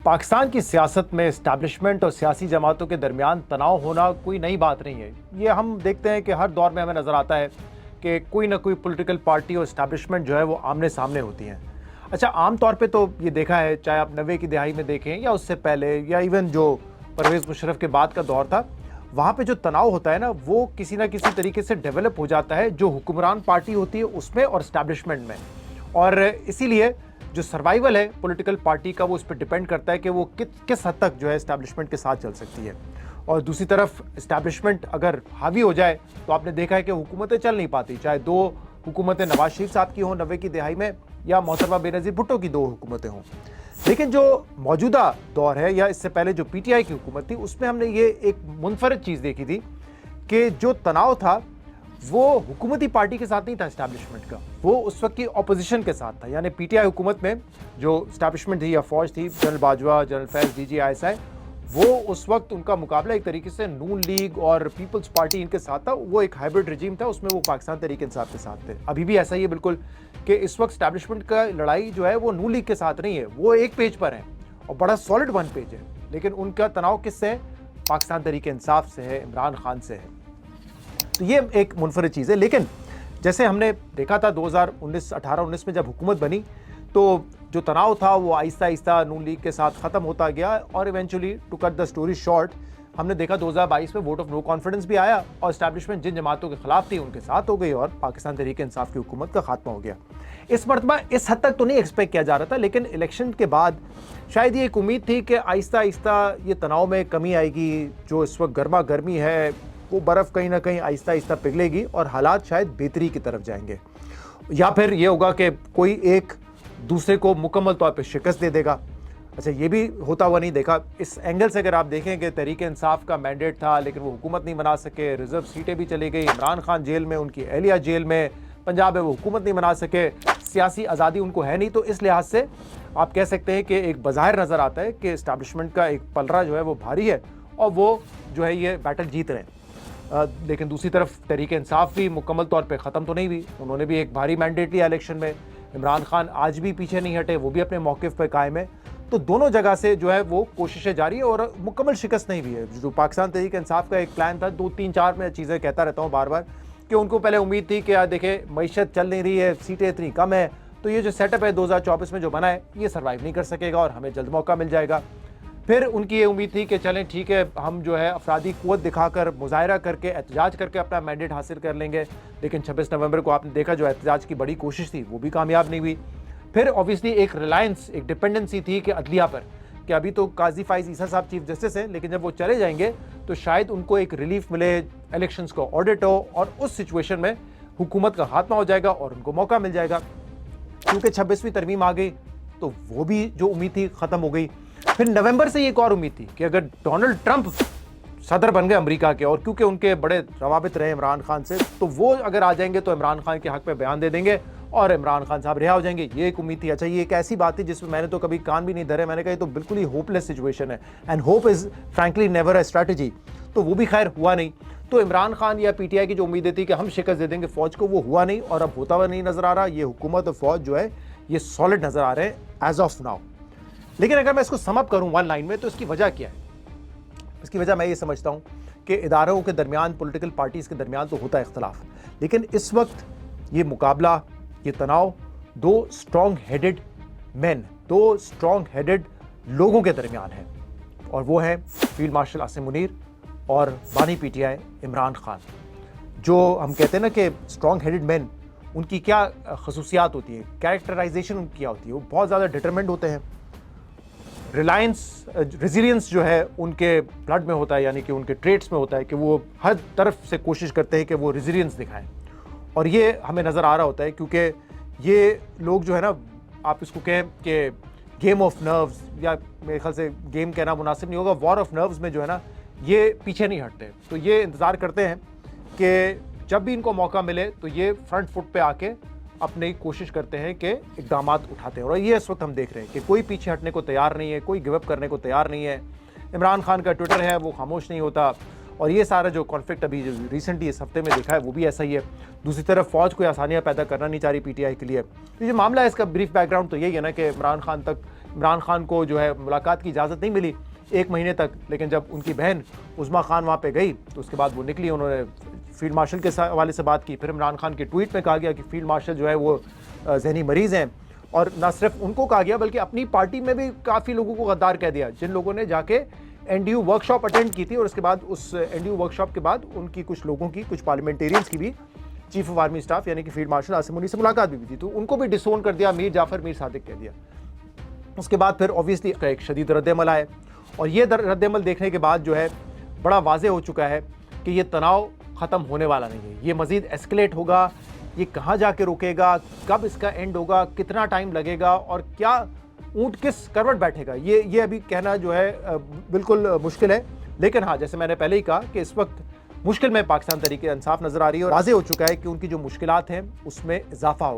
पाकिस्तान की सियासत में इस्टेब्लिशमेंट और सियासी जमातों के दरमियान तनाव होना कोई नई बात नहीं है। ये हम देखते हैं कि हर दौर में हमें नज़र आता है कि कोई ना कोई पॉलिटिकल पार्टी और इस्टेब्लिशमेंट जो है वो आमने सामने होती हैं। अच्छा, आम तौर पे तो ये देखा है, चाहे आप 90 की दहाई में देखें या उससे पहले या इवन जो परवेज़ मुशर्रफ के बाद का दौर था, वहाँ पे जो तनाव होता है ना, वो किसी ना किसी तरीके से डेवलप हो जाता है जो हुक्मरान पार्टी होती है उसमें और इस्टेब्लिशमेंट में। और इसीलिए जो सर्वाइवल है पॉलिटिकल पार्टी का, वो उस पर डिपेंड करता है कि वो किस हद तक जो है इस्टेब्लिशमेंट के साथ चल सकती है। और दूसरी तरफ इस्टेब्लिशमेंट अगर हावी हो जाए तो आपने देखा है कि हुकूमतें चल नहीं पाती, चाहे दो हुकूमतें नवाज शरीफ साहब की हों 90 की दहाई में या मोहतरमा बेनज़ीर भुट्टो की दो हुकूमतें हों। लेकिन जो मौजूदा दौर है या इससे पहले जो पीटीआई की हुकूमत थी, उसमें हमने ये एक मुनफरद चीज़ देखी थी कि जो तनाव था वो हुकूमती पार्टी के साथ नहीं था इस्टेब्लिशमेंट का, वो उस वक्त की अपोजिशन के साथ था। यानी पीटीआई हुकूमत में जो इस्टेब्लिशमेंट थी या फौज थी, जनरल बाजवा, जनरल फैज़, डीजीआईएसआई, वो उस वक्त उनका मुकाबला एक तरीके से नून लीग और पीपल्स पार्टी इनके साथ था। वो एक हाइब्रिड रजीम था, उसमें वो पाकिस्तान तहरीक इंसाफ के साथ थे। अभी भी ऐसा ही है बिल्कुल कि इस वक्त इस्टेब्लिशमेंट का लड़ाई जो है वो नून लीग के साथ नहीं है, वो एक पेज पर है और बड़ा सॉलिड वन पेज है। लेकिन उनका तनाव किससे है? पाकिस्तान तहरीक इंसाफ से है, इमरान खान से है। तो ये एक मुनफरद चीज़ है। लेकिन जैसे हमने देखा था 2018-19 में जब हुकूमत बनी, तो जो तनाव था वो आहिस्ता आहिस्ता नून लीग के साथ ख़त्म होता गया और eventually, to cut the story short, हमने देखा 2022 में वोट ऑफ नो कॉन्फिडेंस भी आया और इस्टेब्लिशमेंट जिन जमातों के खिलाफ थी उनके साथ हो गई और पाकिस्तान तहरीक इंसाफ की हुकूमत का खात्मा हो गया। इस मरतबा इस हद तक तो नहीं एक्सपेक्ट किया जा रहा था, लेकिन इलेक्शन के बाद शायद ये एक उम्मीद थी कि आहिस्ता आहिस्ता ये तनाव में कमी आएगी। जो इस वक्त गर्मा गर्मी है वो बर्फ़ कहीं ना कहीं आहिस्ता आहिस्ता पिघलेगी और हालात शायद बेहतरी की तरफ जाएंगे, या फिर ये होगा कि कोई एक दूसरे को मुकम्मल तौर पे शिकस्त दे देगा। अच्छा, ये भी होता हुआ नहीं देखा। इस एंगल से अगर आप देखें कि तहरीक इंसाफ का मैंडेट था लेकिन वो हुकूमत नहीं बना सके, रिजर्व सीटें भी चली गई, इमरान खान जेल में, उनकी एहलिया जेल में, पंजाब में वो हुकूमत नहीं बना सके, सियासी आज़ादी उनको है नहीं। तो इस लिहाज से आप कह सकते हैं कि एक बज़ाहिर नज़र आता है कि इस्टेब्लिशमेंट का एक पलड़ा जो है वो भारी है और वो जो है ये बैटल जीत रहे हैं। लेकिन दूसरी तरफ तहरीक इंसाफ भी मुकम्मल तौर पे ख़त्म तो नहीं हुई, उन्होंने भी एक भारी मैंडेट लिया इलेक्शन में। इमरान खान आज भी पीछे नहीं हटे, वो भी अपने मौक़िफ़ पर कायम है। तो दोनों जगह से जो है वो कोशिशें जारी है और मुकम्मल शिकस्त नहीं हुई है। जो पाकिस्तान तहरीक इंसाफ का एक प्लान था, 2-3-4 में चीज़ें कहता रहता हूँ बार बार, कि उनको पहले उम्मीद थी कि यार देखें मईशत चल नहीं रही है, सीटें इतनी कम है, तो ये जो सेटअप है 2024 में जो बना है ये सर्वाइव नहीं कर सकेगा और हमें जल्द मौका मिल जाएगा। फिर उनकी ये उम्मीद थी कि चलें ठीक है, हम जो है अफरादी क़ुव्वत दिखाकर, मुज़ाहरा करके, एहतजाज करके अपना मैंडेट हासिल कर लेंगे। लेकिन 26 नवंबर को आपने देखा जो एहतजाज की बड़ी कोशिश थी वो भी कामयाब नहीं हुई। फिर ऑब्वियसली एक रिलायंस, एक डिपेंडेंसी थी कि अदलिया पर, कि अभी तो काजी फाइज ईसा साहब चीफ जस्टिस हैं, लेकिन जब वो चले जाएंगे तो शायद उनको एक रिलीफ मिले, इलेक्शंस को ऑडिट हो और उस सिचुएशन में हुकूमत का खात्मा हो जाएगा और उनको मौका मिल जाएगा। क्योंकि 26वीं तरमीम आ गई तो वो भी जो उम्मीद थी ख़त्म हो गई। फिर नवंबर से एक और उम्मीद थी कि अगर डोनाल्ड ट्रंप सदर बन गए अमेरिका के, और क्योंकि उनके बड़े रवाबित रहे इमरान खान से, तो वो अगर आ जाएंगे तो इमरान खान के हक में बयान दे देंगे और इमरान खान साहब रिहा हो जाएंगे। ये एक उम्मीद थी। अच्छा, ये एक ऐसी बात थी जिसमें मैंने तो कभी कान भी नहीं धरे। मैंने कहा ये तो बिल्कुल ही होपलेस सिचुएशन है and hope is frankly never a strategy. तो वो भी खैर हुआ नहीं। तो इमरान खान या पीटीआई की जो उम्मीदें थी कि हम शिकस्त दे देंगे फ़ौज को, वो हुआ नहीं और अब होता हुआ नहीं नज़र आ रहा। ये हुकूमत और फ़ौज जो है ये सॉलिड नज़र आ रहे हैं एज ऑफ नाउ। लेकिन अगर मैं इसको समअप करूं वन लाइन में, तो इसकी वजह क्या है? इसकी वजह मैं ये समझता हूं कि इदारों के दरमियान, पॉलिटिकल पार्टीज़ के दरमियान तो होता है इख्तलाफ, लेकिन इस वक्त ये मुकाबला, ये तनाव दो स्ट्रॉन्ग हेडेड मैन, दो स्ट्रॉन्ग हेडेड लोगों के दरमियान है, और वो है फील्ड मार्शल आसिम मुनीर और बानी पीटीआई इमरान खान। जो हम कहते हैं ना कि स्ट्रॉन्ग हेडेड मैन, उनकी क्या खसूसियात होती है, कैरेक्टराइजेशन उनकी क्या होती है? वो बहुत ज़्यादा डिटरमेंट होते हैं। रेजिलियंस जो है उनके ब्लड में होता है, यानी कि उनके ट्रेट्स में होता है कि वो हर तरफ से कोशिश करते हैं कि वो रेजिलियंस दिखाएं, और ये हमें नज़र आ रहा होता है क्योंकि ये लोग जो है ना, आप इसको कहें कि गेम ऑफ नर्व्स, या मेरे ख्याल से गेम कहना मुनासिब नहीं होगा, वॉर ऑफ नर्व्स में जो है ना ये पीछे नहीं हटते। तो ये इंतज़ार करते हैं कि जब भी इनको मौका मिले तो ये फ्रंट फुट पे आके अपनी कोशिश करते हैं कि इकदाम उठाते हैं, और ये इस वक्त हम देख रहे हैं कि कोई पीछे हटने को तैयार नहीं है, कोई गिव अप करने को तैयार नहीं है। इमरान खान का ट्विटर है वो खामोश नहीं होता, और ये सारा जो कॉन्फ्लिक्ट अभी जो रिसेंटली इस हफ्ते में देखा है वो भी ऐसा ही है। दूसरी तरफ फ़ौज कोई आसानियाँ पैदा करना नहीं चाह रही पीटीआई के लिए। तो ये मामला है, इसका ब्रीफ बैकग्राउंड तो यही है ना कि इमरान खान तक इमरान खान को जो है मुलाकात की इजाज़त नहीं मिली 1 महीने तक, लेकिन जब उनकी बहन उज़्मा खान वहाँ पे गई तो उसके बाद वो निकली, उन्होंने फील्ड मार्शल के हवाले से बात की। फिर इमरान खान के ट्वीट में कहा गया कि फील्ड मार्शल जो है वो जहनी मरीज़ हैं, और ना सिर्फ उनको कहा गया बल्कि अपनी पार्टी में भी काफ़ी लोगों को गद्दार कह दिया, जिन लोगों ने जाके एनडीयू वर्कशॉप अटेंड की थी, और उसके बाद उस एनडीयू वर्कशॉप के बाद उनकी कुछ लोगों की, कुछ पार्लियामेंटेरियंस की भी चीफ ऑफ आर्मी स्टाफ यानी कि फील्ड मार्शल आसिम मुनीर से मुलाकात भी हुई थी, तो उनको भी डिसोन कर दिया, मीर जाफर मीर सादिक कह दिया। उसके बाद फिर ऑब्वियसली एक शदीद रद्दमल आए, और ये रद्दमल देखने के बाद जो है बड़ा वाजे हो चुका है कि ये तनाव ख़त्म होने वाला नहीं है, ये मज़ीद एस्केलेट होगा। ये कहाँ जाके रुकेगा, कब इसका एंड होगा, कितना टाइम लगेगा, और क्या ऊँट किस करवट बैठेगा, ये अभी कहना जो है बिल्कुल मुश्किल है। लेकिन हाँ, जैसे मैंने पहले ही कहा कि इस वक्त मुश्किल में पाकिस्तान तहरीक इंसाफ नज़र आ रही है, और वाज़े हो चुका है कि उनकी जो मुश्किलात हैं उसमें इजाफा होगा।